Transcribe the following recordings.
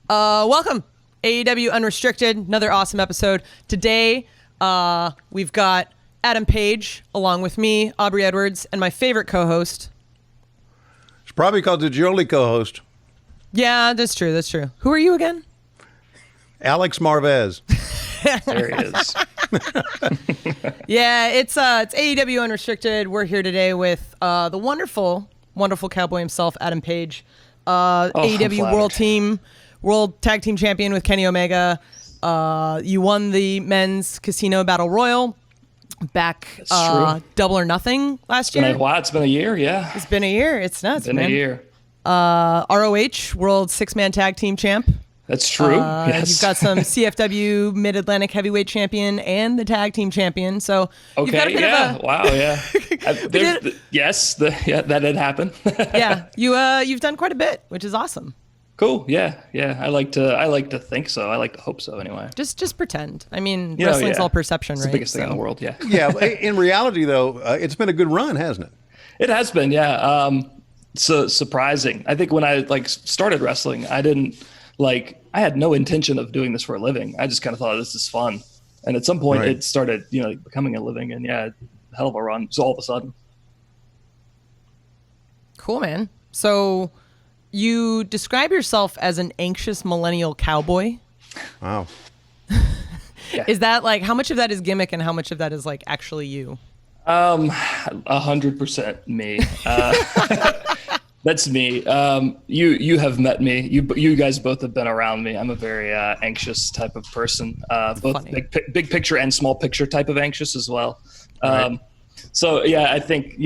Welcome, AEW Unrestricted, another awesome episode. Today, we've got Adam Page, along with me, Aubrey Edwards, and my favorite co-host. It's probably called the Jolie co-host. Yeah, that's true. Who are you again? Alex Marvez. There he is. Yeah, it's AEW Unrestricted. We're here today with the wonderful cowboy himself, Adam Page. AEW World Tag Team Champion with Kenny Omega. You won the men's Casino Battle Royal back Double or Nothing last year. It's been a year, yeah. It's been a year. It's nuts, man. A year. ROH World Six-Man Tag Team Champ. That's true. Yes. You've got some CFW Mid-Atlantic Heavyweight Champion and the Tag Team Champion. So you've got a bit of a... Wow, yeah. That did happen. Yeah, you've done quite a bit, which is awesome. Cool. Yeah. I like to think so. I like to hope so. Anyway. Just pretend. I mean, wrestling's all perception, it's right? It's the biggest thing in the world. Yeah. Yeah. In reality, though, it's been a good run, hasn't it? It has been. Yeah. So surprising. I think when I started wrestling, I had no intention of doing this for a living. I just kind of thought this is fun, and at some point it started, becoming a living. And yeah, hell of a run. So all of a sudden. Cool, man. So. You describe yourself as an anxious millennial cowboy. Wow. Yeah. Is that how much of that is gimmick and how much of that is actually you? 100% me. That's me. You have met me. You guys both have been around me. I'm a very anxious type of person. Both big picture and small picture type of anxious as well. Right. So yeah, I think,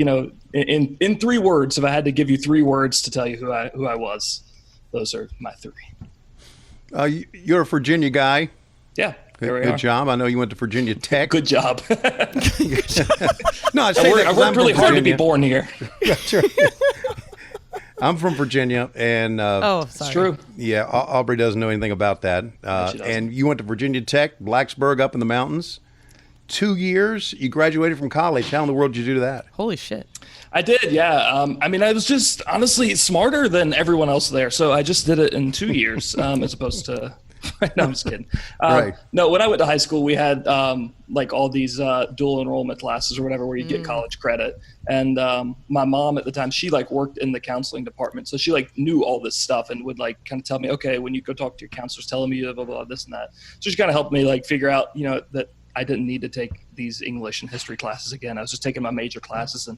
in 3 words, if I had to give you 3 words to tell you who I was, those are my 3. You're a Virginia guy. Yeah. Good job. I know you went to Virginia Tech. Good job. No, I worked really hard to be born here. That's right. I'm from Virginia, and it's true. Yeah, Aubrey doesn't know anything about that. And you went to Virginia Tech, Blacksburg, up in the mountains. 2 years. You graduated from college. How in the world did you do that? Holy shit. I did, yeah. I was just honestly smarter than everyone else there, so I just did it in 2 years as opposed to. No, I'm just kidding. Right. No, when I went to high school, we had all these dual enrollment classes or whatever where you get college credit. And my mom at the time, she worked in the counseling department, so she knew all this stuff and would kind of tell me, okay, when you go talk to your counselors, tell them you blah, blah, blah, this and that. So she kind of helped me figure out that I didn't need to take these English and history classes again. I was just taking my major classes and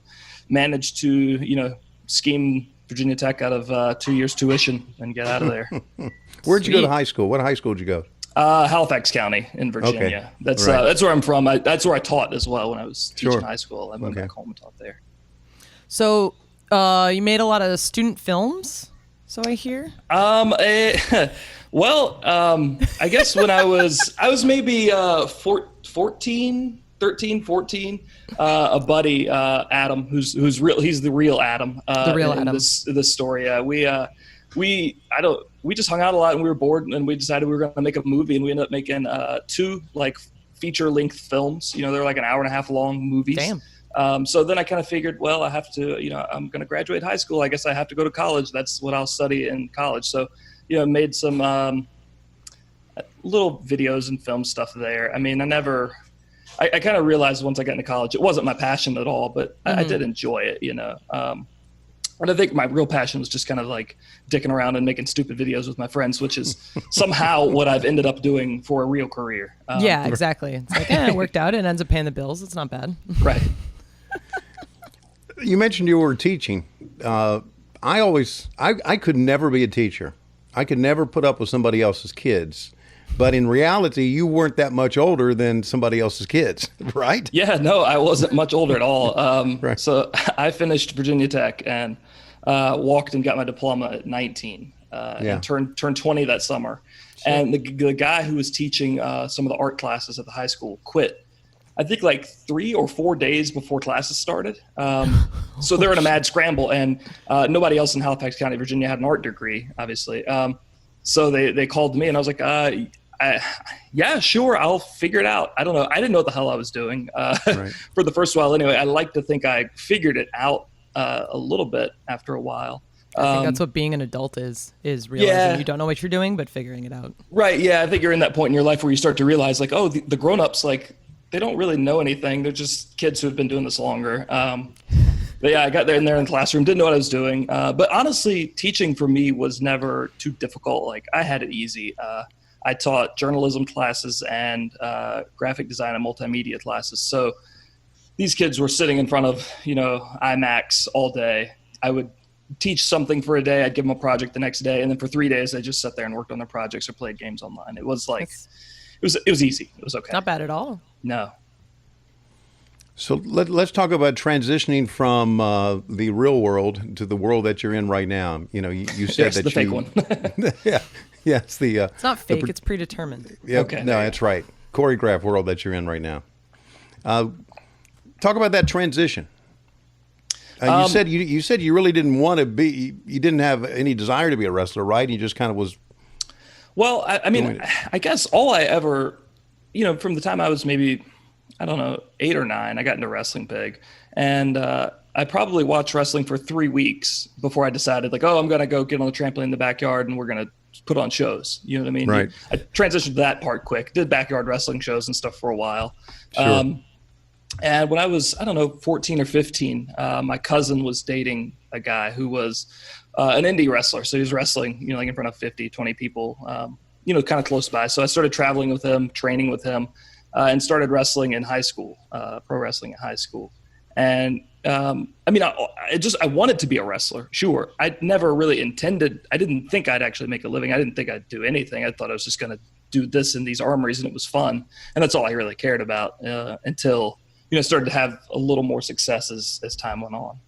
managed to scheme Virginia Tech out of 2 years tuition and get out of there. Where'd you go to high school? What high school did you go? Halifax County in Virginia. Okay. That's where I'm from. That's where I taught as well when I was teaching high school. I went back home and taught there. So you made a lot of student films, so I hear? Well, I guess when I was maybe 13, 14, a buddy, Adam, who's real. He's the real Adam. The real Adam. This story. We just hung out a lot and we were bored and we decided we were going to make a movie and we ended up making 2 feature length films. They're an hour and a half long movies. Damn. So then I kind of figured, well, I have to, I'm going to graduate high school. I guess I have to go to college. That's what I'll study in college. So, made some little videos and film stuff there. I mean, I kind of realized once I got into college, it wasn't my passion at all, but I did enjoy it, And I think my real passion was just kind of dicking around and making stupid videos with my friends, which is somehow what I've ended up doing for a real career. Yeah, exactly. It's it worked out. It ends up paying the bills. It's not bad. Right. You mentioned you were teaching. I could never be a teacher. I could never put up with somebody else's kids. But in reality, you weren't that much older than somebody else's kids, right? Yeah, no, I wasn't much older at all. Right. So I finished Virginia Tech and walked and got my diploma at 19 and turned 20 that summer. Sure. And the guy who was teaching some of the art classes at the high school quit, I think 3 or 4 days before classes started. So they're in a mad scramble, and nobody else in Halifax County, Virginia had an art degree, obviously. So they called me and I was like, yeah, sure, I'll figure it out. I don't know. I didn't know what the hell I was doing for the first while anyway. I like to think I figured it out a little bit after a while. I think that's what being an adult is realizing you don't know what you're doing, but figuring it out. Right. Yeah. I think you're in that point in your life where you start to realize like, oh, the grown-ups, like they don't really know anything. They're just kids who have been doing this longer. But yeah, I got there in the classroom, didn't know what I was doing. But honestly, teaching for me was never too difficult. Like I had it easy. I taught journalism classes and graphic design and multimedia classes. So these kids were sitting in front of, IMAX all day. I would teach something for a day. I'd give them a project the next day. And then for 3 days, they just sat there and worked on their projects or played games online. It was like, it was easy. It was okay. Not bad at all. No. So let's talk about transitioning from the real world to the world that you're in right now. You said that the fake one. Yeah. Yes. It's not fake. It's predetermined. Yeah. Okay. No, that's right. Choreographed world that you're in right now. Talk about that transition. You said you really didn't want to be. You didn't have any desire to be a wrestler, right? You just kind of was. Well, I guess all I ever, from the time I was maybe, I don't know, 8 or 9, I got into wrestling big, and I probably watched wrestling for 3 weeks before I decided like, oh, I'm gonna go get on the trampoline in the backyard and we're gonna put on shows. You know what I mean? Right. I transitioned to that part quick. Did backyard wrestling shows and stuff for a while. Sure. And when I was, 14 or 15, my cousin was dating a guy who was an indie wrestler. So he was wrestling, like in front of 50, 20 people, kind of close by. So I started traveling with him, training with him, and started wrestling in high school, pro wrestling in high school. And I wanted to be a wrestler. Sure. I never really intended, I didn't think I'd actually make a living. I didn't think I'd do anything. I thought I was just going to do this in these armories and it was fun. And that's all I really cared about until, started to have a little more success as time went on.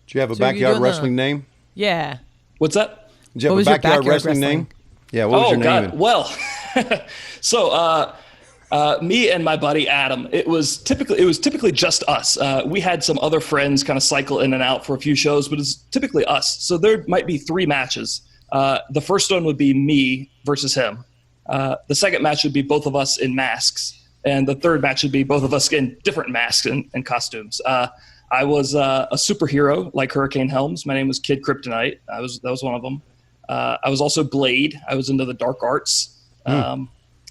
Did you have a backyard wrestling name? Yeah. What's that? Did you have a backyard wrestling name? Yeah. What was your name? God. Well, so me and my buddy Adam, it was typically just us. We had some other friends kind of cycle in and out for a few shows, but it's typically us. So there might be 3 matches. The first one would be me versus him. The second match would be both of us in masks. And the third match would be both of us in different masks and costumes. I was a superhero like Hurricane Helms. My name was Kid Kryptonite. That was one of them. I was also Blade. I was into the dark arts. And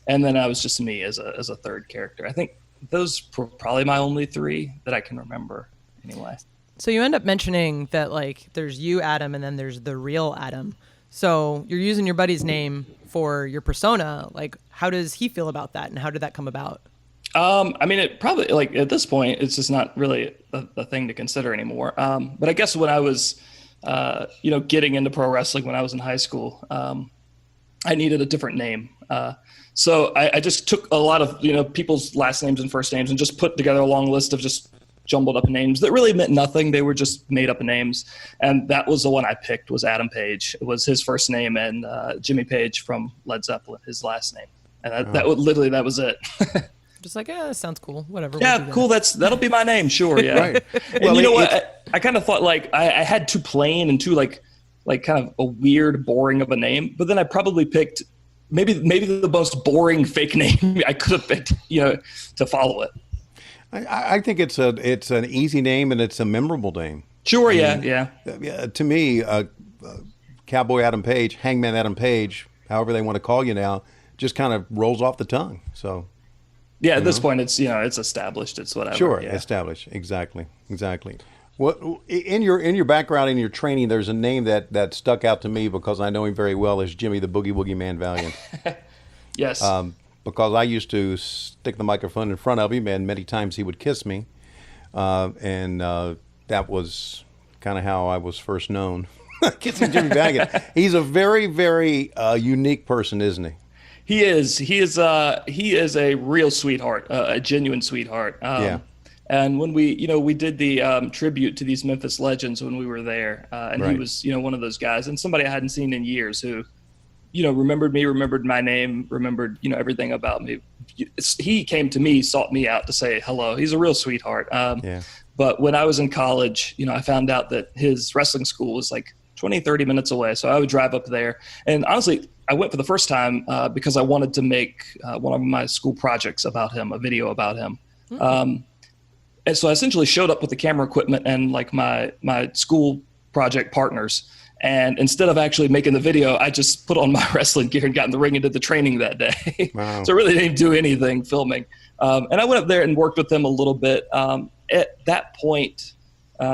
then I was just me as a third character. I think those were probably my only 3 that I can remember anyway. So you end up mentioning that like there's you, Adam, and then there's the real Adam. So you're using your buddy's name for your persona. Like, how does he feel about that, and how did that come about? It probably, like, at this point, it's just not really a thing to consider anymore. But I guess when I was, getting into pro wrestling when I was in high school, I needed a different name. So I just took a lot of, people's last names and first names and just put together a long list of just jumbled up names that really meant nothing. They were just made up names. And that was the one I picked, was Adam Page. It was his first name, and Jimmy Page from Led Zeppelin, his last name. And that was it. Just like, that sounds cool. Whatever. Yeah, we'll cool. That'll be my name. Sure. Yeah. Right. And well, you know what? I kind of thought like I had too plain and too like kind of a weird, boring of a name. But then I probably picked maybe the most boring fake name I could have picked, to follow it. I think it's an easy name and it's a memorable name. Sure. Yeah. To me, Cowboy Adam Page, Hangman Adam Page, however they want to call you now, just kind of rolls off the tongue. So. Yeah, at this point, it's it's established. It's whatever. Sure, yeah. Established. Exactly. What in your background, in your training, there's a name that stuck out to me because I know him very well as Jimmy the Boogie Woogie Man Valiant. Yes. Because I used to stick the microphone in front of him, and many times he would kiss me, and that was kind of how I was first known. Kissing Jimmy Valiant. He's a very, very unique person, isn't he? He is a real sweetheart, a genuine sweetheart. Yeah. And when we did the tribute to these Memphis legends when we were there, and right. He was, one of those guys, and somebody I hadn't seen in years who, remembered me, remembered my name, remembered, everything about me. He came to me, sought me out to say hello. He's a real sweetheart. Yeah. But when I was in college, I found out that his wrestling school was like 20, 30 minutes away. So I would drive up there. And honestly, I went for the first time because I wanted to make one of my school projects about him, a video about him. Mm-hmm. And so I essentially showed up with the camera equipment and like my school project partners. And instead of actually making the video, I just put on my wrestling gear and got in the ring and did the training that day. Wow. So I really didn't do anything filming. And I went up there and worked with them a little bit. At that point,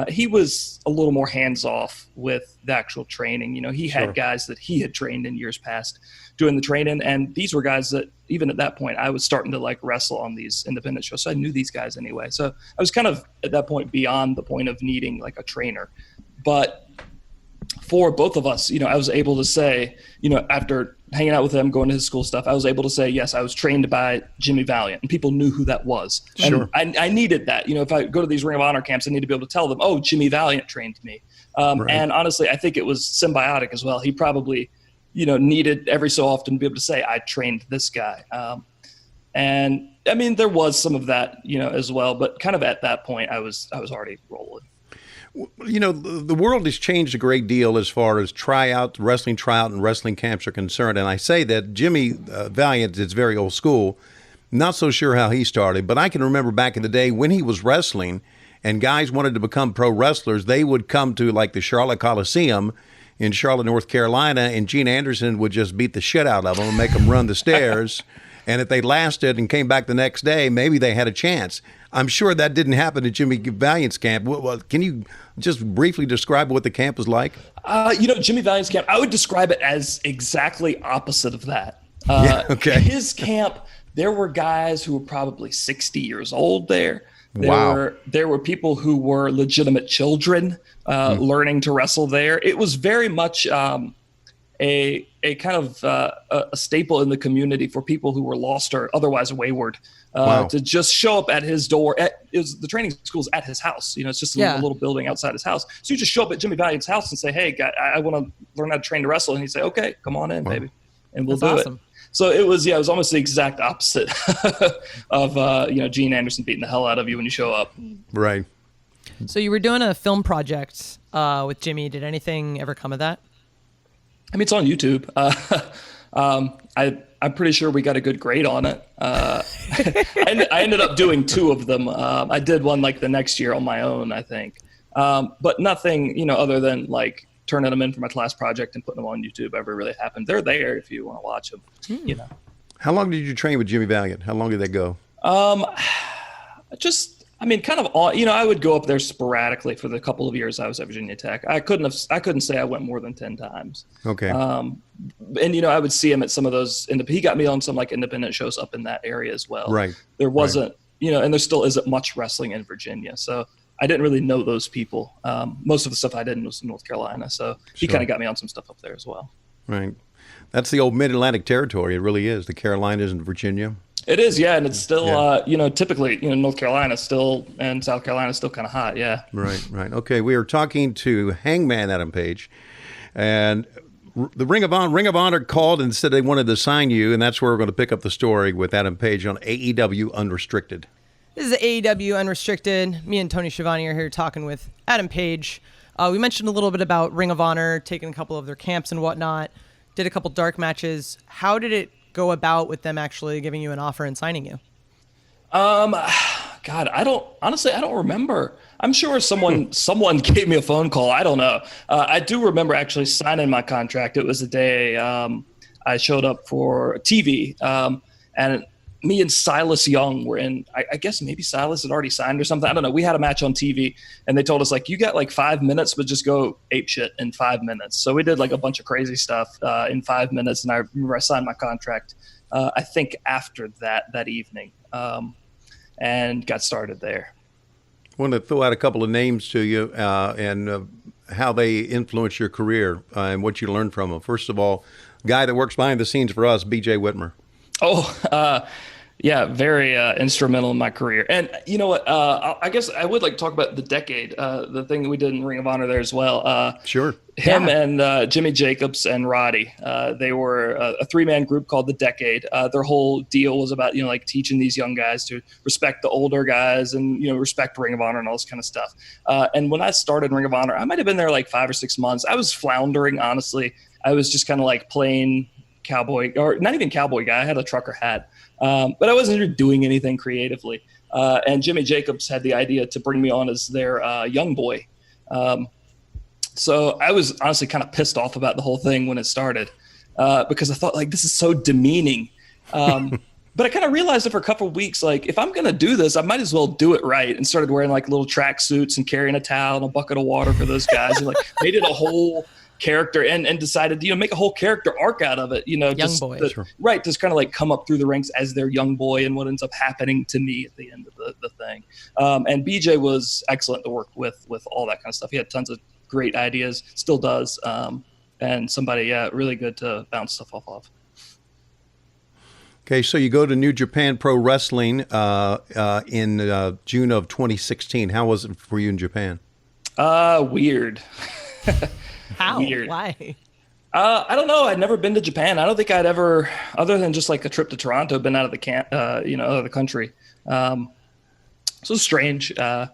he was a little more hands-off with the actual training. You know, he had guys that he had trained in years past doing the training. And these were guys that even at that point, I was starting to like wrestle on these independent shows. So I knew these guys anyway. So I was kind of at that point beyond the point of needing like a trainer. But for both of us, you know, I was able to say, you know, after hanging out with him, going to his school stuff, I was able to say, yes, I was trained by Jimmy Valiant, and people knew who that was. Sure. And I needed that. You know, if I go to these Ring of Honor camps, I need to be able to tell them, oh, Jimmy Valiant trained me. And honestly, I think it was symbiotic as well. He probably, you know, needed every so often to be able to say, I trained this guy. And I mean, there was some of that, you know, as well, but kind of at that point, I was already rolling. You know, the world has changed a great deal as far as wrestling tryout and wrestling camps are concerned. And I say that Jimmy Valiant is very old school. Not so sure how he started, but I can remember back in the day when he was wrestling and guys wanted to become pro wrestlers, they would come to like the Charlotte Coliseum in Charlotte, North Carolina, and Gene Anderson would just beat the shit out of them and make them run the stairs. And if they lasted and came back the next day, maybe they had a chance. I'm sure that didn't happen at Jimmy Valiant's camp. Can you just briefly describe what the camp was like? You know, Jimmy Valiant's camp, I would describe it as exactly opposite of that. His camp, there were guys who were probably 60 years old there. There were people who were legitimate children learning to wrestle there. It was very much a kind of a staple in the community for people who were lost or otherwise wayward to just show up at his door. The training school's at his house. You know, it's just a little building outside his house. So you just show up at Jimmy Valiant's house and say, hey, guy, I want to learn how to train to wrestle. And he'd say, okay, come on in, baby. And we'll do it. So it was almost the exact opposite of, you know, Gene Anderson beating the hell out of you when you show up. Right. So you were doing a film project with Jimmy. Did anything ever come of that? I mean, it's on YouTube. I'm pretty sure we got a good grade on it. I ended up doing 2 of them. I did one like the next year on my own, I think. But nothing, you know, other than like turning them in for my class project and putting them on YouTube ever really happened. They're there if you want to watch them, you know. How long did you train with Jimmy Valiant? How long did that go? Kind of all, you know, I would go up there sporadically for the couple of years I was at Virginia Tech. I couldn't say I went more than 10 times. Okay. And, you know, I would see him at some of those, he got me on some like independent shows up in that area as well. Right. There wasn't, you know, and there still isn't much wrestling in Virginia. So I didn't really know those people. Most of the stuff I did was in North Carolina. So he kind of got me on some stuff up there as well. Right. That's the old mid-Atlantic territory. It really is. The Carolinas and Virginia. It is, yeah, and it's still, you know, typically, you know, North Carolina still and South Carolina still kind of hot, yeah. Right. Okay, we are talking to Hangman Adam Page, and the Ring of Honor called and said they wanted to sign you, and that's where we're going to pick up the story with Adam Page on AEW Unrestricted. This is AEW Unrestricted. Me and Tony Schiavone are here talking with Adam Page. We mentioned a little bit about Ring of Honor, taking a couple of their camps and whatnot, did a couple dark matches. How did it go about with them actually giving you an offer and signing you? God, I don't remember. I'm sure someone gave me a phone call. I don't know. I do remember actually signing my contract. It was the day I showed up for TV, and me and Silas Young were in. I guess maybe Silas had already signed or something. I don't know. We had a match on TV, and they told us like, you got like 5 minutes, but just go ape shit in 5 minutes. So we did like a bunch of crazy stuff in 5 minutes, and I remember I signed my contract. I think after that evening, and got started there. I want to throw out a couple of names to you and how they influence your career and what you learned from them. First of all, guy that works behind the scenes for us, BJ Whitmer. Yeah, very instrumental in my career. And you know what? I guess I would like to talk about the decade, the thing that we did in Ring of Honor there as well. Sure. Him and Jimmy Jacobs and Roddy, they were a 3-man group called The Decade. Their whole deal was about, you know, like teaching these young guys to respect the older guys and, you know, respect Ring of Honor and all this kind of stuff. And when I started Ring of Honor, I might have been there like 5 or 6 months. I was floundering, honestly. I was just kind of like plain cowboy, or not even cowboy guy. I had a trucker hat. But I wasn't really doing anything creatively. And Jimmy Jacobs had the idea to bring me on as their young boy. So I was honestly kind of pissed off about the whole thing when it started, because I thought, like, this is so demeaning. But I kind of realized after a couple of weeks, like, if I'm going to do this, I might as well do it right, and started wearing like little track suits and carrying a towel and a bucket of water for those guys, and like made it a whole character, and decided, make a whole character arc out of it, young boy. Right. Just kind of like come up through the ranks as their young boy, and what ends up happening to me at the end of the thing. And BJ was excellent to work with all that kind of stuff. He had tons of great ideas, still does. And somebody, really good to bounce stuff off of. Okay, so you go to New Japan Pro Wrestling in June of 2016. How was it for you in Japan? Weird. How? Weird. Why? I don't know. I'd never been to Japan. I don't think I'd ever, other than just like a trip to Toronto, been out of the out of the country. So it was strange. And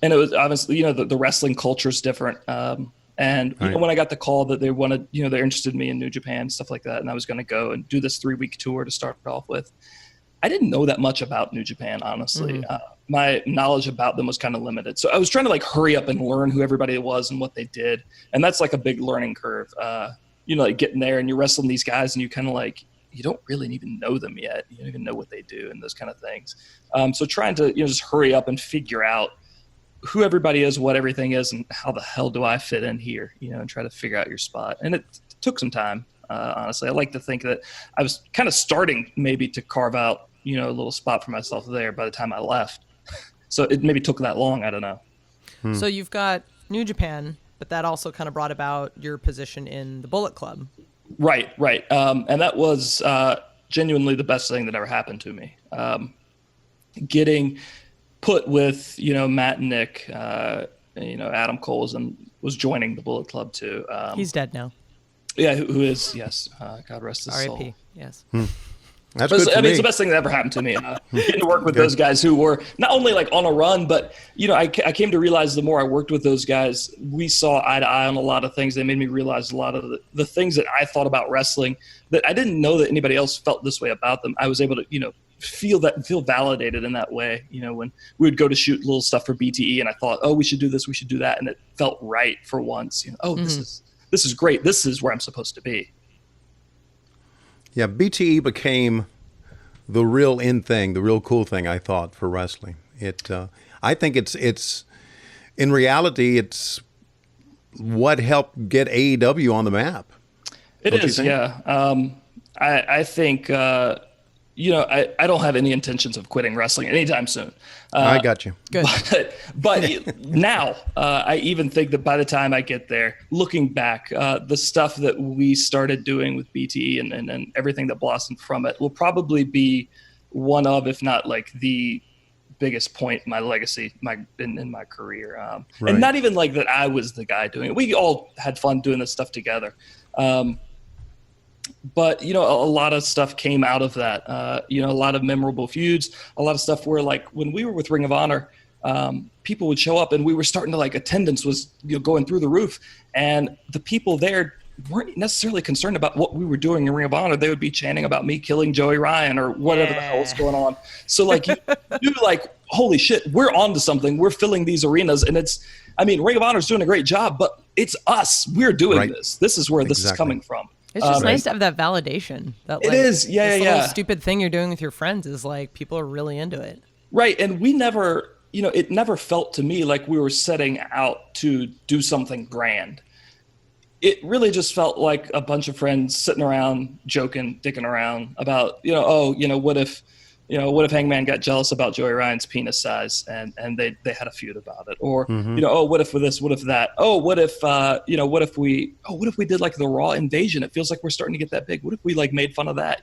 it was obviously, the wrestling culture is different. And when I got the call that they wanted, they're interested in me in New Japan, stuff like that, and I was going to go and do this 3-week tour to start off with, I didn't know that much about New Japan, honestly. My knowledge about them was kind of limited. So I was trying to like hurry up and learn who everybody was and what they did. And that's like a big learning curve. Like getting there and you're wrestling these guys and you kind of like, you don't really even know them yet. You don't even know what they do and those kind of things. So trying to, just hurry up and figure out who everybody is, what everything is, and how the hell do I fit in here, and try to figure out your spot. And it took some time, honestly. I like to think that I was kind of starting maybe to carve out, a little spot for myself there by the time I left. So it maybe took that long. I don't know. So you've got New Japan, but that also kind of brought about your position in the Bullet Club. Right. And that was genuinely the best thing that ever happened to me. Getting put with, Matt and Nick, Adam Cole was joining the Bullet Club too. He's dead now. Yeah, who is, yes. God rest his soul. R.I.P. Yes. That's good for me. It's the best thing that ever happened to me. Getting to work with those guys who were not only like on a run, but, I came to realize the more I worked with those guys, we saw eye to eye on a lot of things. They made me realize a lot of the things that I thought about wrestling that I didn't know that anybody else felt this way about them. I was able to, feel validated in that way. When we would go to shoot little stuff for BTE and I thought, oh, we should do this, we should do that. And it felt right for once, this is great. This is where I'm supposed to be. Yeah, BTE became the real in thing, the real cool thing, I thought, for wrestling. I think it's in reality, it's what helped get AEW on the map. It is, yeah. I think, I don't have any intentions of quitting wrestling anytime soon. I got you. Good. But now, I even think that by the time I get there, looking back, the stuff that we started doing with BTE and everything that blossomed from it will probably be one of, if not like the biggest point in my legacy, in my career. Right. And not even like that I was the guy doing it. We all had fun doing this stuff together. But, a lot of stuff came out of that, a lot of memorable feuds, a lot of stuff where like when we were with Ring of Honor, people would show up and we were starting to like attendance was going through the roof, and the people there weren't necessarily concerned about what we were doing in Ring of Honor. They would be chanting about me killing Joey Ryan or whatever the hell was going on. So like you like, holy shit, we're on to something. We're filling these arenas, and Ring of Honor is doing a great job, but it's us. We're doing this. This is where this is coming from. It's just nice to have that validation. That, like, it is, yeah. Little stupid thing you're doing with your friends is like people are really into it. Right, and we never, it never felt to me like we were setting out to do something grand. It really just felt like a bunch of friends sitting around, joking, dicking around about, what if Hangman got jealous about Joey Ryan's penis size and they had a feud about it? Or, what if with this, what if that? What if we did like the Raw invasion? It feels like we're starting to get that big. What if we like made fun of that,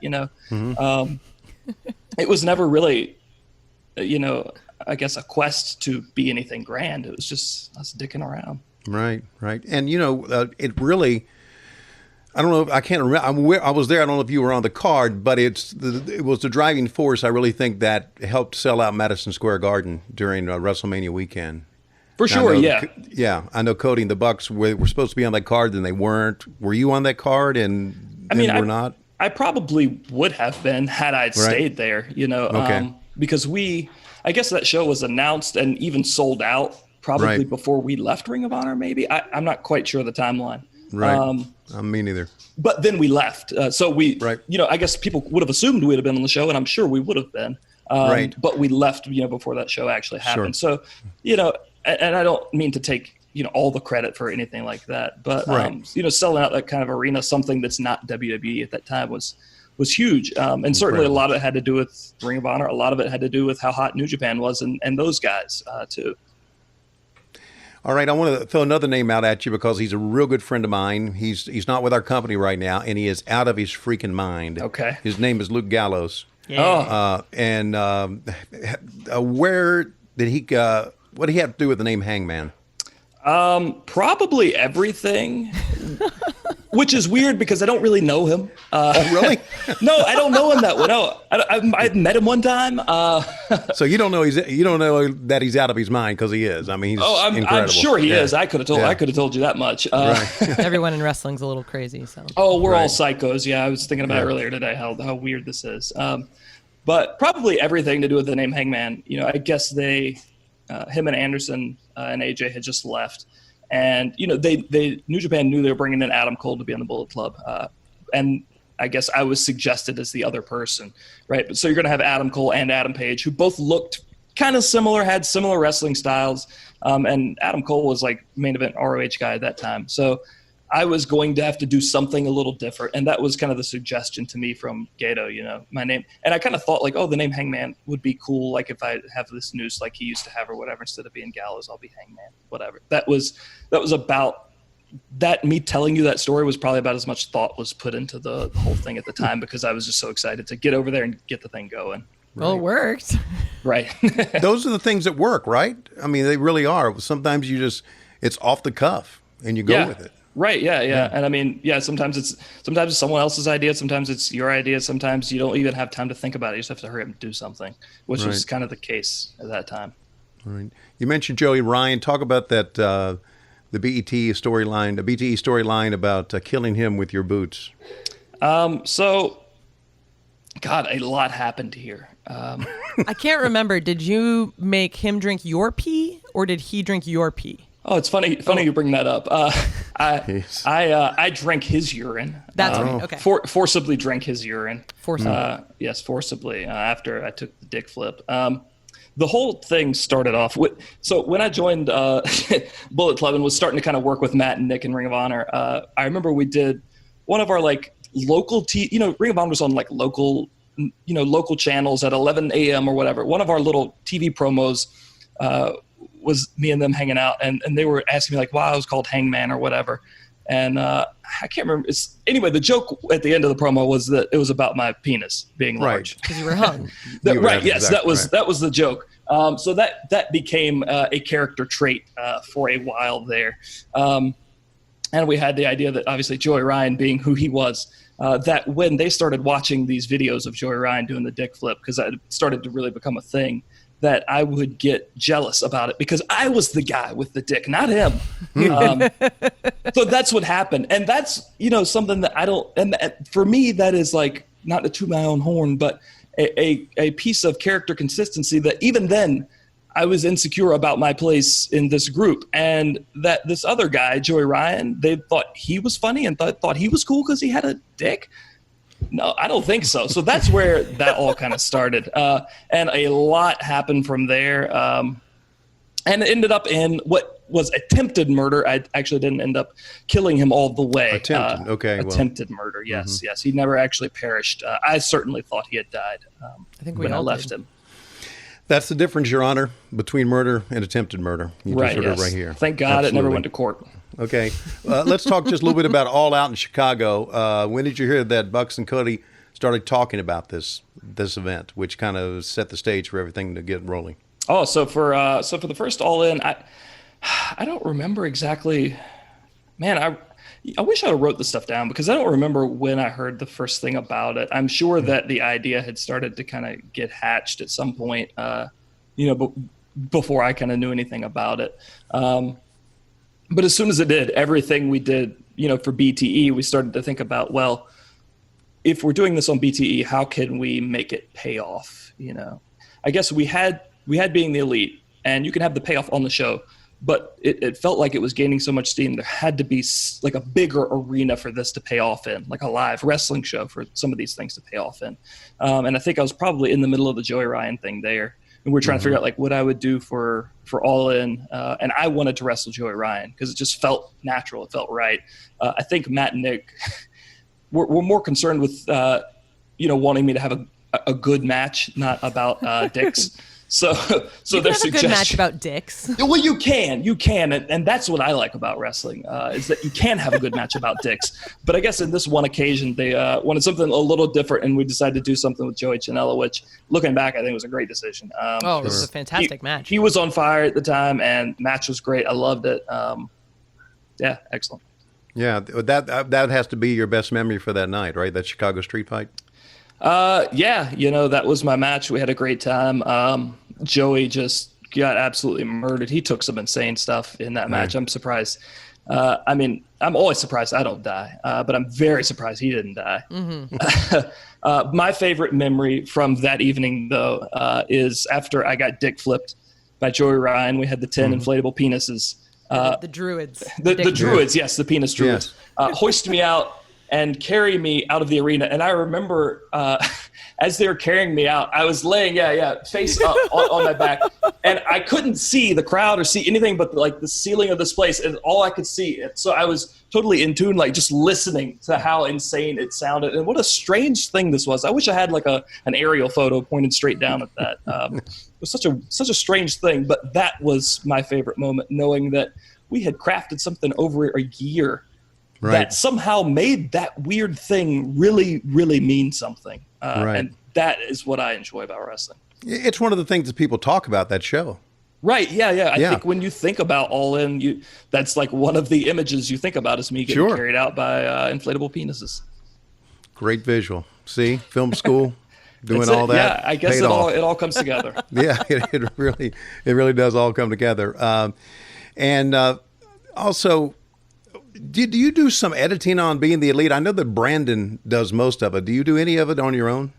It was never really, I guess a quest to be anything grand. It was just us dicking around. Right. And, it really, I don't know. I can't remember. I was there. I don't know if you were on the card, but it was the driving force. I really think that helped sell out Madison Square Garden during WrestleMania weekend. For sure, yeah. Yeah, I know Cody and the Bucks were supposed to be on that card, and they weren't. Were you on that card, and were not? I probably would have been had I stayed there, Okay. because I guess that show was announced and even sold out probably before we left Ring of Honor, maybe. I'm not quite sure of the timeline. Right. Me neither. But then we left. So we, I guess people would have assumed we'd have been on the show, and I'm sure we would have been. But we left, before that show actually happened. Sure. So, and I don't mean to take, all the credit for anything like that. But, selling out that kind of arena, something that's not WWE at that time was huge. And certainly a lot of it had to do with Ring of Honor. A lot of it had to do with how hot New Japan was and those guys, too. All right, I want to throw another name out at you because he's a real good friend of mine. He's not with our company right now, and he is out of his freaking mind. Okay. His name is Luke Gallows. Yeah. Where did he what did he have to do with the name Hangman? Probably everything. Which is weird because I don't really know him. Really? No, I don't know him that well. No, I've met him one time. So you don't know that he's out of his mind because he is. I mean, he's incredible. I'm sure he is. I could have told you that much. Everyone in wrestling's a little crazy. So. Oh, we're all psychos. Yeah, I was thinking about it earlier today how weird this is. But probably everything to do with the name Hangman. I guess him and Anderson and AJ had just left. And, they New Japan knew they were bringing in Adam Cole to be on the Bullet Club. And I guess I was suggested as the other person, right? So you're going to have Adam Cole and Adam Page, who both looked kind of similar, had similar wrestling styles. And Adam Cole was like main event ROH guy at that time. So I was going to have to do something a little different. And that was kind of the suggestion to me from Gato, my name. And I kind of thought like, the name Hangman would be cool. Like if I have this noose like he used to have or whatever, instead of being Gallows, I'll be Hangman, whatever. That was about that. Me telling you that story was probably about as much thought was put into the whole thing at the time because I was just so excited to get over there and get the thing going. Well, it worked. Right. Those are the things that work, right? I mean, they really are. Sometimes it's off the cuff and you go with it. Right. Yeah. And I mean, sometimes it's someone else's idea. Sometimes it's your idea. Sometimes you don't even have time to think about it. You just have to hurry up and do something, which was kind of the case at that time. All right. You mentioned Joey Ryan. Talk about that, the BTE storyline about killing him with your boots. So, God, a lot happened here. I can't remember. Did you make him drink your pee or did he drink your pee? Oh, it's funny you bring that up. I drank his urine. That's right. Okay. Forcibly drank his urine. Forcibly. Yes, forcibly. After I took the dick flip. The whole thing started off with. So when I joined Bullet Club and was starting to kind of work with Matt and Nick in Ring of Honor, I remember we did one of our like local Ring of Honor was on like local channels at 11 a.m. or whatever. One of our little TV promos. Was me and them hanging out, and they were asking me like why I was called Hangman or whatever, and I can't remember. Anyway, the joke at the end of the promo was that it was about my penis being large because you were hung. Yes, that was the joke. So that became a character trait for a while there, and we had the idea that obviously Joey Ryan being who he was. That when they started watching these videos of Joey Ryan doing the dick flip, because it started to really become a thing, that I would get jealous about it because I was the guy with the dick, not him. So that's what happened. And that's, something that I don't, and for me, that is like, not to toot my own horn, but a piece of character consistency that even then I was insecure about my place in this group. And that this other guy, Joey Ryan, they thought he was funny and thought he was cool because he had a dick. No, I don't think so. So that's where that all kind of started. And a lot happened from there. And it ended up in what was attempted murder. I actually didn't end up killing him all the way. Attempted murder, yes. Mm-hmm. Yes, he never actually perished. I certainly thought he had died I think when I left him. That's the difference, Your Honor, between murder and attempted murder. You just heard it right here. Thank God it never went to court. Okay. Let's talk just a little bit about All Out in Chicago. When did you hear that Bucks and Cody started talking about this event, which kind of set the stage for everything to get rolling? Oh, so for the first All In, I don't remember exactly. Man, I wish I wrote this stuff down because I don't remember when I heard the first thing about it. I'm sure that the idea had started to kind of get hatched at some point, before I kind of knew anything about it. But as soon as it did, everything we did, for BTE, we started to think about, well, if we're doing this on BTE, how can we make it pay off? I guess we had being the elite, and you can have the payoff on the show, but it felt like it was gaining so much steam. There had to be like a bigger arena for this to pay off in, like a live wrestling show for some of these things to pay off in. And I think I was probably in the middle of the Joey Ryan thing there. And we're trying to figure out like what I would do for All In. And I wanted to wrestle Joey Ryan because it just felt natural. It felt right. I think Matt and Nick were more concerned with, wanting me to have a good match, not about dicks. So you their can have a good match about dicks. Well, you can, and that's what I like about wrestling is that you can have a good match about dicks. But I guess in this one occasion, they wanted something a little different, and we decided to do something with Joey Janela, which, looking back, I think was a great decision. It was a fantastic match. He was on fire at the time, and the match was great. I loved it. Yeah, excellent. Yeah, that has to be your best memory for that night, right? That Chicago street fight. Yeah, that was my match. We had a great time. Joey just got absolutely murdered. He took some insane stuff in that match. I'm surprised. I'm always surprised I don't die, but I'm very surprised he didn't die. My favorite memory from that evening, though, is after I got dick flipped by Joey Ryan. We had the 10 inflatable penises. The druids. The druids, yes, the penis druids. Yes. Hoist me out and carry me out of the arena. And I remember as they were carrying me out, I was laying, face up on my back. And I couldn't see the crowd or see anything but like the ceiling of this place. And all I could see. So I was totally in tune, like just listening to how insane it sounded. And what a strange thing this was. I wish I had like an aerial photo pointed straight down at that. It was such a strange thing. But that was my favorite moment, knowing that we had crafted something over a year that somehow made that weird thing really, really mean something. And that is what I enjoy about wrestling. It's one of the things that people talk about, that show. Right, yeah. I think when you think about All In, that's like one of the images you think about is me getting carried out by inflatable penises. Great visual. See, film school, doing all that. Yeah, I guess it all comes together. Yeah, it really does all come together. And also, do you do some editing on Being the Elite? I know that Brandon does most of it. Do you do any of it on your own?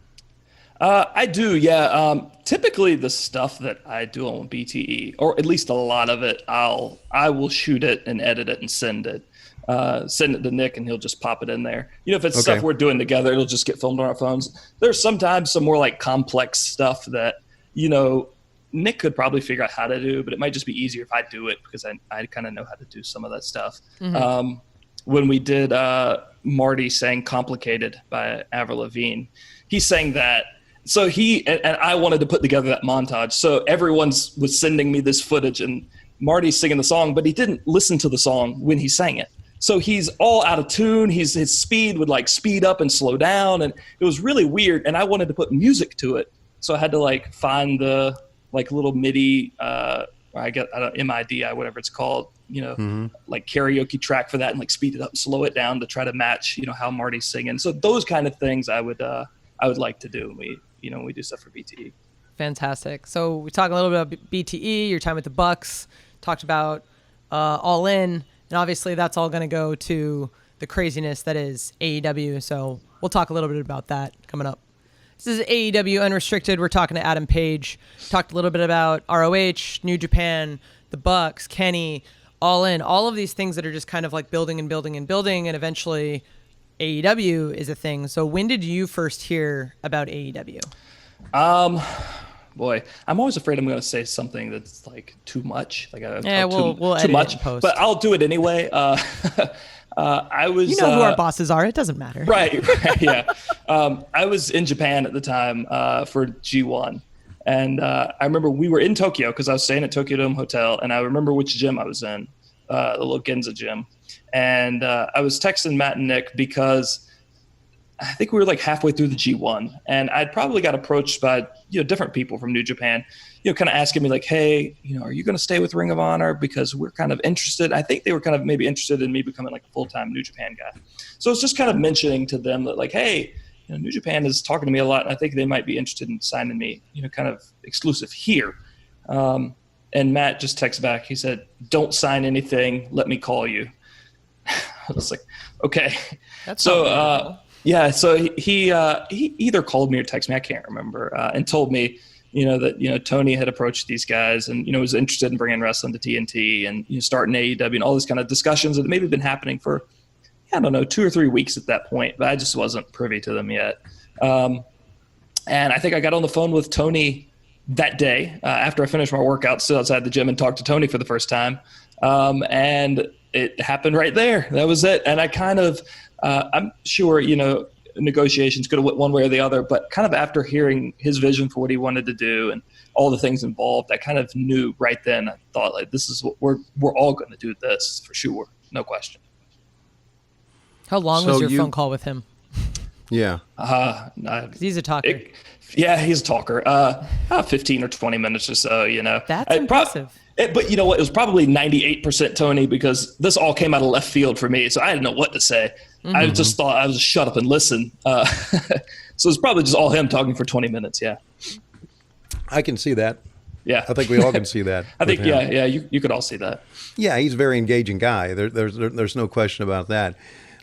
I do, yeah. Typically, the stuff that I do on BTE, or at least a lot of it, I will shoot it and edit it and send it to Nick, and he'll just pop it in there. If it's stuff we're doing together, it'll just get filmed on our phones. There's sometimes some more like complex stuff that Nick could probably figure out how to do, but it might just be easier if I do it because I kind of know how to do some of that stuff. Mm-hmm. When we did Marty sang Complicated by Avril Lavigne, he sang that. So and I wanted to put together that montage. So everyone was sending me this footage and Marty's singing the song, but he didn't listen to the song when he sang it. So he's all out of tune. His speed would like speed up and slow down. And it was really weird. And I wanted to put music to it. So I had to like find the like little MIDI, MIDI, whatever it's called, like karaoke track for that and like speed it up and slow it down to try to match, how Marty's singing. So those kind of things I would like to do. When we do stuff for BTE. Fantastic. So we talked a little bit about BTE, your time with the Bucks, talked about All In, and obviously that's all going to go to the craziness that is AEW. So we'll talk a little bit about that coming up. This is AEW Unrestricted. We're talking to Adam Page. Talked a little bit about ROH, New Japan, the Bucks, Kenny, All In, all of these things that are just kind of like building and building and building, and eventually AEW is a thing. So when did you first hear about AEW? Boy, I'm always afraid I'm going to say something that's like too much. Like we'll edit too much, it in post. But I'll do it anyway. I was. You know who our bosses are. It doesn't matter. Right. Yeah. I was in Japan at the time for G1, and I remember we were in Tokyo because I was staying at Tokyo Dome Hotel, and I remember which gym I was in, the little Ginza gym, and I was texting Matt and Nick because I think we were like halfway through the G1, and I'd probably got approached by different people from New Japan, kind of asking me like, hey, are you going to stay with Ring of Honor because we're kind of interested. I think they were kind of maybe interested in me becoming like a full-time New Japan guy. So it's just kind of mentioning to them that like, hey, New Japan is talking to me a lot, and I think they might be interested in signing me, kind of exclusive here. And Matt just texts back. He said, "Don't sign anything. Let me call you." I was like, okay. That's so yeah, so he either called me or texted me, I can't remember, and told me, that Tony had approached these guys and was interested in bringing wrestling to TNT and starting AEW and all these kind of discussions that maybe been happening for, I don't know, 2 or 3 weeks at that point, but I just wasn't privy to them yet. And I think I got on the phone with Tony that day after I finished my workout, still outside the gym, and talked to Tony for the first time. And it happened right there. That was it. And I kind of, I'm sure, negotiations could have went one way or the other, but kind of after hearing his vision for what he wanted to do and all the things involved, I kind of knew right then. I thought, like, this is what we're all going to do this for sure, no question. How long was your phone call with him? Yeah, 'cause he's a talker. He's a talker. 15 or 20 minutes or so. That's impressive. But you know what? It was probably 98% Tony, because this all came out of left field for me, so I didn't know what to say. Mm-hmm. I just thought I was shut up and listen. So it's probably just all him talking for 20 minutes. Yeah, I can see that. Yeah, I think we all can see that. I think you could all see that. Yeah, he's a very engaging guy. There's no question about that.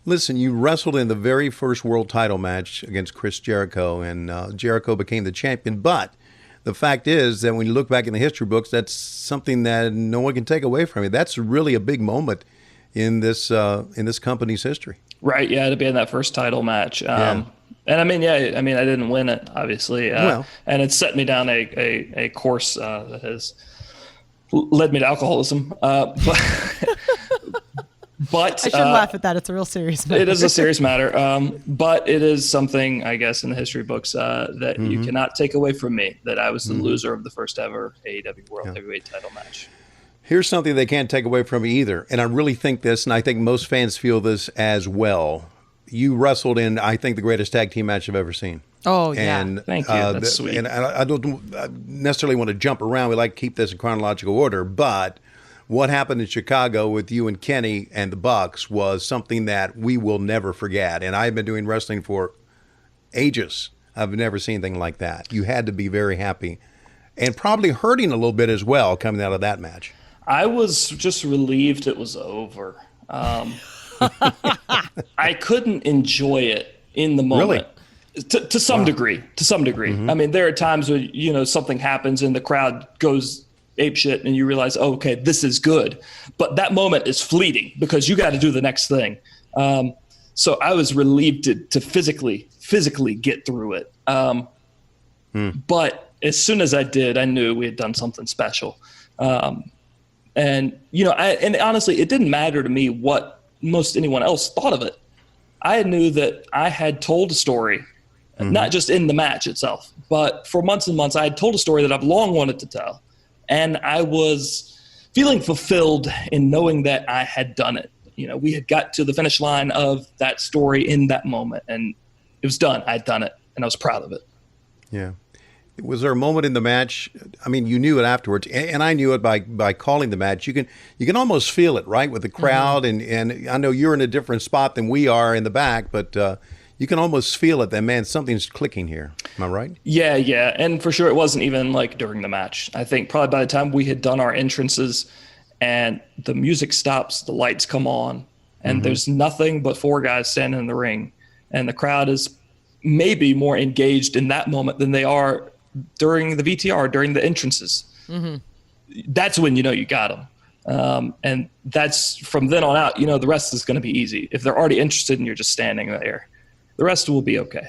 Listen, you wrestled in the very first world title match against Chris Jericho, and Jericho became the champion. But the fact is that when you look back in the history books, that's something that no one can take away from you. That's really a big moment in this company's history. Right. Yeah, to be in that first title match. And I didn't win it, obviously. And it set me down a course that has led me to alcoholism. But I shouldn't laugh at that. It's a real serious matter. It is a serious matter. But it is something, I guess, in the history books that you cannot take away from me, that I was the loser of the first ever AEW World Heavyweight title match. Here's something they can't take away from me either. And I really think this, and I think most fans feel this as well. You wrestled in, I think, the greatest tag team match I've ever seen. Oh, yeah. And, thank you. That's sweet. And I don't necessarily want to jump around. We like to keep this in chronological order. But what happened in Chicago with you and Kenny and the Bucks was something that we will never forget. And I've been doing wrestling for ages. I've never seen anything like that. You had to be very happy and probably hurting a little bit as well coming out of that match. I was just relieved it was over. I couldn't enjoy it in the moment. Really? To some degree. Mm-hmm. I mean, there are times when, something happens and the crowd goes apeshit and you realize, oh, okay, this is good. But that moment is fleeting because you got to do the next thing. So I was relieved to physically get through it. But as soon as I did, I knew we had done something special. And honestly, it didn't matter to me what most anyone else thought of it. I knew that I had told a story, not just in the match itself, but for months and months, I had told a story that I've long wanted to tell. And I was feeling fulfilled in knowing that I had done it. We had got to the finish line of that story in that moment, and it was done. I had done it, and I was proud of it. Yeah. Was there a moment in the match? I mean, you knew it afterwards, and I knew it by calling the match. You can almost feel it, right, with the crowd, and I know you're in a different spot than we are in the back, but you can almost feel it that, man, something's clicking here. Am I right? Yeah, and for sure it wasn't even like during the match. I think probably by the time we had done our entrances and the music stops, the lights come on, and there's nothing but 4 guys standing in the ring, and the crowd is maybe more engaged in that moment than they are during the VTR, during the entrances. That's when you got them. And that's from then on out, the rest is going to be easy. If they're already interested and you're just standing there, the rest will be okay.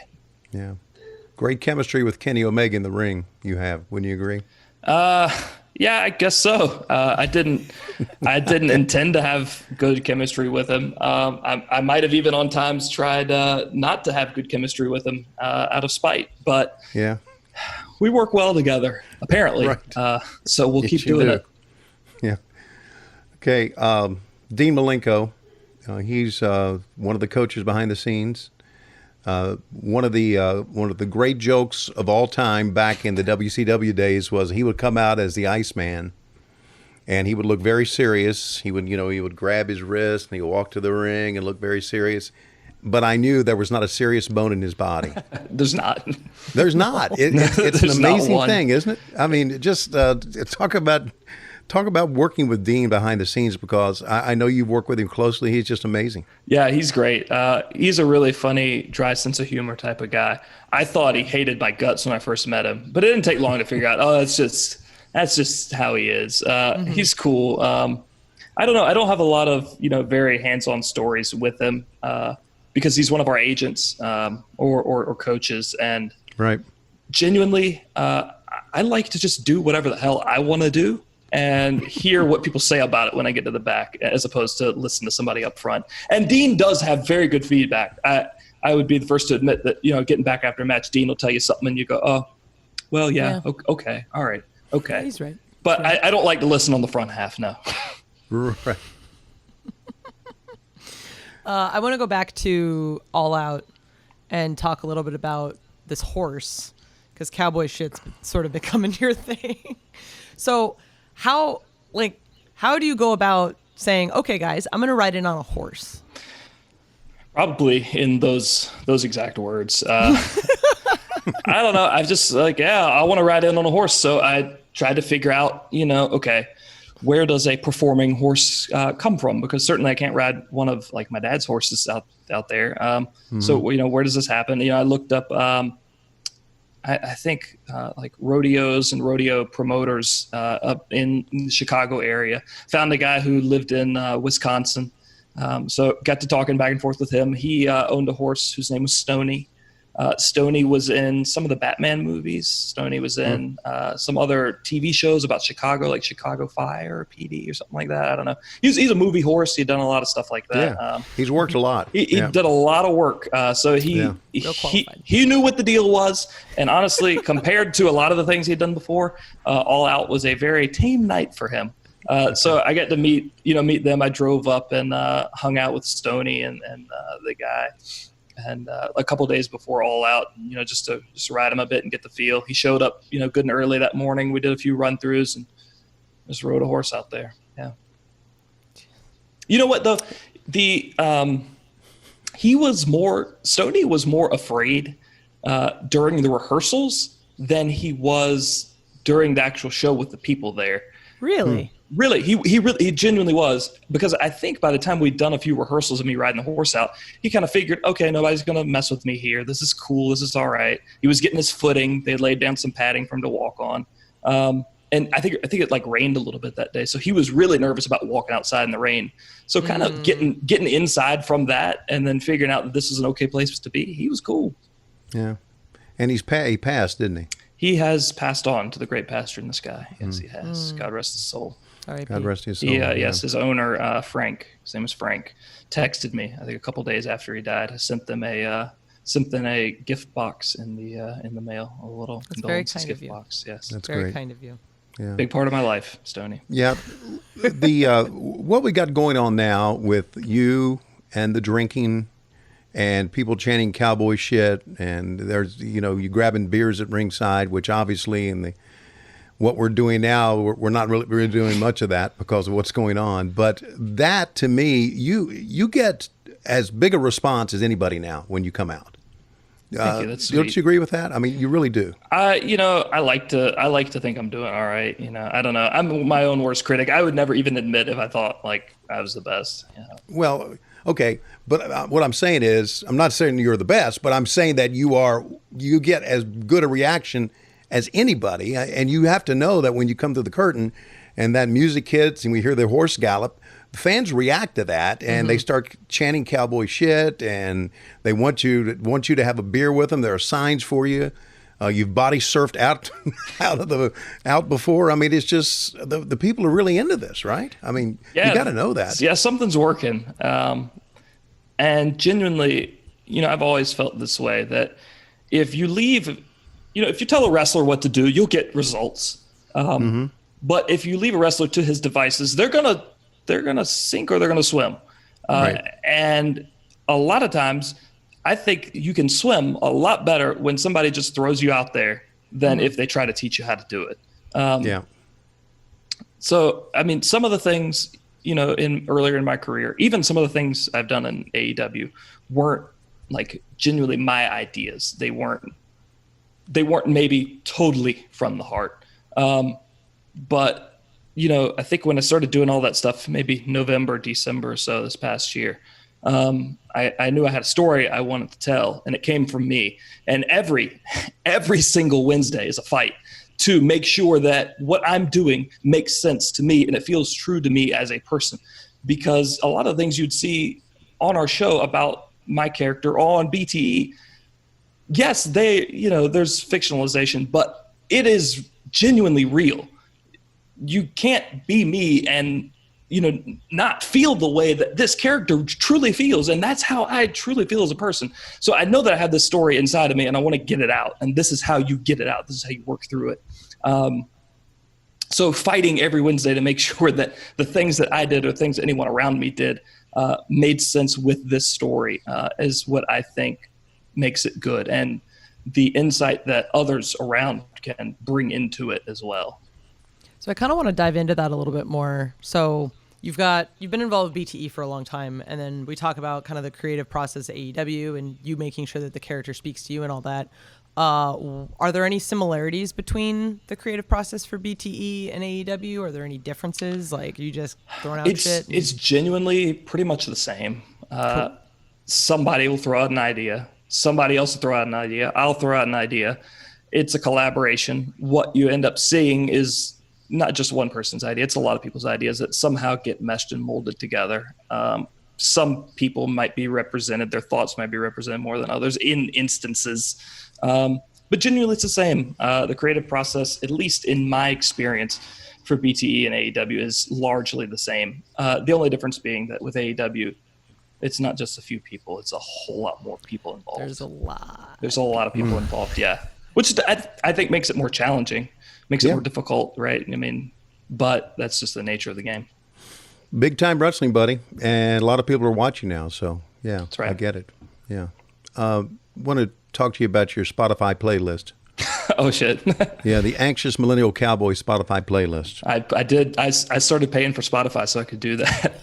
Yeah. Great chemistry with Kenny Omega in the ring you have. Wouldn't you agree? Yeah, I guess so. I didn't intend to have good chemistry with him. I might have even on times tried not to have good chemistry with him out of spite, but yeah. We work well together, apparently. Right. So we'll keep doing it. Yeah. Okay. Dean Malenko, he's one of the coaches behind the scenes. One of the great jokes of all time back in the WCW days was he would come out as the Iceman, and he would look very serious. He would grab his wrist and he would walk to the ring and look very serious. But I knew there was not a serious bone in his body. There's not. There's not. It's an amazing thing, isn't it? I mean, just talk about talk about working with Dean behind the scenes, because I know you've worked with him closely. He's just amazing. Yeah, he's great. He's a really funny, dry sense of humor type of guy. I thought he hated my guts when I first met him, but it didn't take long to figure out, that's just how he is. He's cool. I don't know. I don't have a lot of, very hands-on stories with him because he's one of our agents or coaches. And right. Genuinely, I like to just do whatever the hell I want to do and hear what people say about it when I get to the back, as opposed to listen to somebody up front. And Dean does have very good feedback. I would be the first to admit that, getting back after a match, Dean will tell you something and you go, oh, well, yeah. Okay. All right. Okay. Yeah, he's right. But right. I don't like to listen on the front half now. Right. I want to go back to All Out and talk a little bit about this horse, because cowboy shit's sort of becoming your thing. So how do you go about saying, okay, guys, I'm going to ride in on a horse? Probably in those exact words. I don't know. I just I want to ride in on a horse. So I tried to figure out, okay, where does a performing horse come from? Because certainly I can't ride one of my dad's horses out there. So, where does this happen? I looked up, I think rodeos and rodeo promoters up in the Chicago area. Found a guy who lived in Wisconsin. So got to talking back and forth with him. He owned a horse whose name was Stoney. Stoney was in some of the Batman movies. Stoney was in some other TV shows about Chicago, like Chicago Fire or PD or something like that. I don't know. He's a movie horse. He'd done a lot of stuff like that. Yeah. He's worked a lot. He did a lot of work. So he knew what the deal was. And honestly, compared to a lot of the things he'd done before, All Out was a very tame night for him. So I got to meet them. I drove up and hung out with Stoney and the guy. And a couple of days before All Out, just to ride him a bit and get the feel. He showed up, good and early that morning. We did a few run-throughs and just rode a horse out there. Yeah. You know what, though? Stoney was more afraid during the rehearsals than he was during the actual show with the people there. Really? Really, he genuinely was, because I think by the time we'd done a few rehearsals of me riding the horse out, he kind of figured, okay, nobody's going to mess with me here. This is cool. This is all right. He was getting his footing. They laid down some padding for him to walk on. And I think it rained a little bit that day. So he was really nervous about walking outside in the rain. So kind of getting inside from that and then figuring out that this is an okay place to be. He was cool. Yeah. And he passed, didn't he? He has passed on to the great pasture in the sky. Yes, he has. God rest his soul. God rest his soul. Yes, his owner, Frank, his name is Frank, texted me, I think a couple days after he died. I sent them a gift box in the mail, a little condolences gift box. Yes, that's very great. kind of you. Yeah. Big part of my life, Stoney. Yeah. What we got going on now with you and the drinking and people chanting cowboy shit, and there's, you grabbing beers at ringside, which obviously in what we're doing now, we're not really doing much of that because of what's going on. But that, to me, you get as big a response as anybody now when you come out. Thank you. That's sweet. Don't you agree with that? I mean, you really do. I like to think I'm doing all right. I don't know. I'm my own worst critic. I would never even admit if I thought I was the best. Well, okay. But what I'm saying is, I'm not saying you're the best, but I'm saying that you get as good a reaction as anybody. And you have to know that when you come to the curtain and that music hits and we hear the horse gallop, fans react to that and they start chanting cowboy shit, and they want you to have a beer with them. There are signs for you. You've body surfed out before. I mean, it's just the people are really into this, right? I mean, you got to know that. Yeah, something's working. And genuinely, I've always felt this way, that if you leave, if you tell a wrestler what to do, you'll get results. But if you leave a wrestler to his devices, they're gonna sink or they're gonna swim. Right. And a lot of times, I think you can swim a lot better when somebody just throws you out there than if they try to teach you how to do it. Yeah. So, I mean, some of the things, earlier in my career, even some of the things I've done in AEW weren't genuinely my ideas. They weren't maybe totally from the heart. But I think when I started doing all that stuff, maybe November, December or so this past year, I knew I had a story I wanted to tell, and it came from me. And every single Wednesday is a fight to make sure that what I'm doing makes sense to me and it feels true to me as a person. Because a lot of things you'd see on our show about my character on BTE, yes, there's fictionalization, but it is genuinely real. You can't be me and not feel the way that this character truly feels. And that's how I truly feel as a person. So I know that I have this story inside of me and I want to get it out. And this is how you get it out. This is how you work through it. So fighting every Wednesday to make sure that the things that I did or things that anyone around me did made sense with this story is what I think makes it good. And the insight that others around can bring into it as well. So I kind of want to dive into that a little bit more. So you've been involved with BTE for a long time, and then we talk about kind of the creative process at AEW and you making sure that the character speaks to you and all that. Are there any similarities between the creative process for BTE and AEW? Are there any differences? Like, you just throwing out shit? It's genuinely pretty much the same. Cool. Somebody will throw out an idea. Somebody else will throw out an idea. I'll throw out an idea. It's a collaboration. What you end up seeing is not just one person's idea. It's a lot of people's ideas that somehow get meshed and molded together. Some people might be represented. Their thoughts might be represented more than others in instances. But genuinely, it's the same. The creative process, at least in my experience for BTE and AEW, is largely the same. The only difference being that with AEW, it's not just a few people. It's a whole lot more people involved. There's a lot of people involved, yeah. Which I think makes it more challenging, makes it more difficult, right? I mean, but that's just the nature of the game. Big time wrestling, buddy. And a lot of people are watching now. So, yeah, that's right. I get it. Yeah. Want to talk to you about your Spotify playlist. Oh, shit. Yeah, the Anxious Millennial Cowboy Spotify playlist. I did. I started paying for Spotify so I could do that.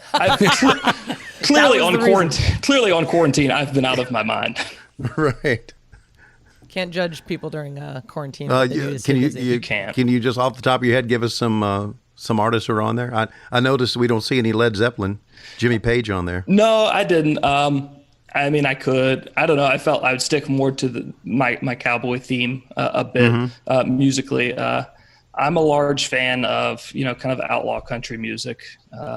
Clearly on quarantine, I've been out of my mind. Right. Can't judge people during quarantine. Can you just off the top of your head give us some artists who are on there? I noticed we don't see any Led Zeppelin, Jimmy Page on there. No, I didn't. I mean, I could. I don't know. I felt I would stick more to my cowboy theme a bit musically. I'm a large fan of kind of outlaw country music.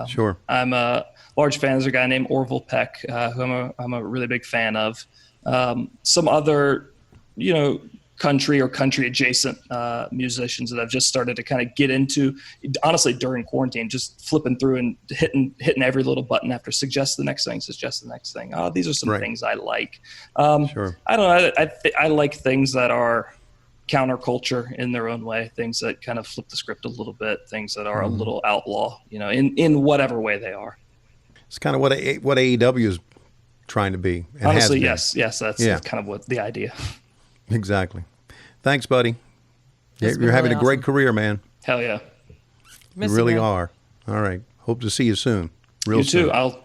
Sure. I'm a large fan. There's a guy named Orville Peck, who I'm a really big fan of. Some other country or country adjacent musicians that I've just started to kind of get into, honestly, during quarantine, just flipping through and hitting every little button after suggest the next thing. Oh, these are some things I like. Sure. I don't know. I like things that are counterculture in their own way, things that kind of flip the script a little bit, things that are a little outlaw, in whatever way they are. It's kind of what AEW is trying to be. Honestly, yes. That's kind of what the idea. Exactly. Thanks, buddy. You're having a great career, man. Hell yeah. You really are. All right. Hope to see you soon. You too. I'll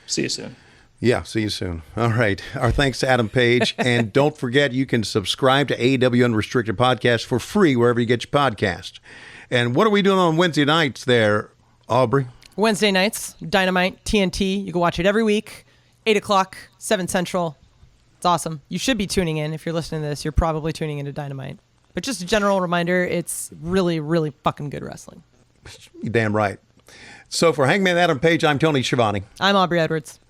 see you soon. Yeah, see you soon. All right. Our thanks to Adam Page. And don't forget, you can subscribe to AEW Unrestricted Podcast for free wherever you get your podcast. And what are we doing on Wednesday nights there, Aubrey? Wednesday nights, Dynamite, TNT. You can watch it every week, 8 o'clock, 7 Central. It's awesome. You should be tuning in. If you're listening to this, you're probably tuning into Dynamite. But just a general reminder, it's really, really fucking good wrestling. You're damn right. So for Hangman Adam Page, I'm Tony Schiavone. I'm Aubrey Edwards.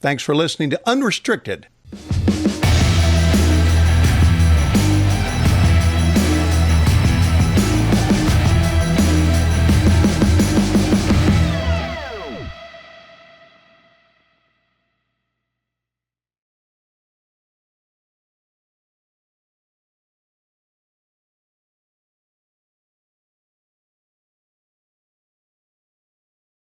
Thanks for listening to Unrestricted.